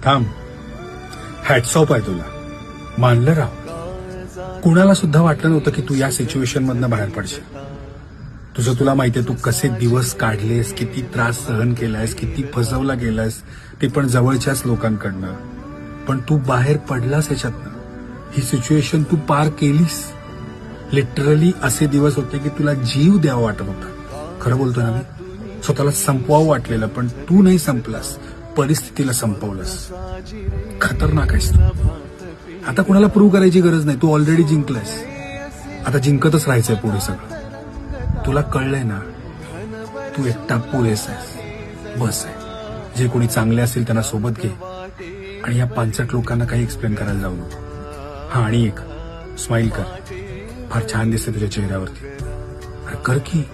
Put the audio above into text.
थांब. Hats off आहे तुला. मानलं राव. कुणाला सुद्धा वाटलं नव्हतं की तू या सिच्युएशन मधनं बाहेर पडशील. तुला माहितीये तू कसे दिवस काढलेस, किती त्रास सहन केलायस, किती फसवला गेलास, ते पण जवळच्याच लोकांकडनं. पण तू बाहेर पडलास याच्यातनं. ही सिच्युएशन तू पार केलीस. लिटरली असे दिवस होते की तुला जीव द्यावा वाटत होता. खरं बोलतोय ना मी. स्वतःला संपवावं वाटलेलं, पण तू नाही संपलास, परिस्थितीला संपवलंस. खतरनाक आहेस तू. आता कुणाला प्रूव्ह करायची गरज नाही. तू ऑलरेडी जिंकलायस. आता जिंकतच राहायचंय पुढे सगळं. तुला कळलंय ना, तू एकटा पुरेस आहेस. बस आहे. जे कोणी चांगले असेल त्यांना सोबत घे आणि या पांचट लोकांना काही एक्सप्लेन करायला जाऊ नको. हा, आणि एक स्माइल कर. फार छान दिसते तुझ्या चेहऱ्यावरती. अरे कर की.